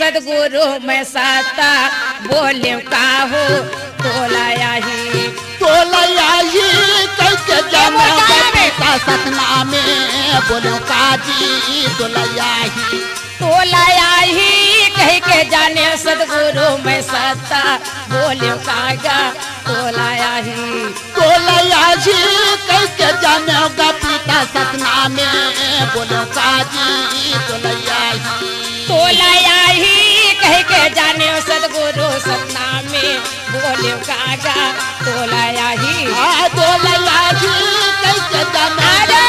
सदगुरु मैं साता बोले का हो तोलाया ही कैसे जाने पिता सतना में बोलो काजी तोलाया ही कह के जाने सदगुरु मैं साता बोले कागा तोलाया ही कैसे जाने पिता सतना में बोलो काजी तोलाया ही कह के जाने सदगुरु सतना में बोले कागा तोलाया ही कैसे जाने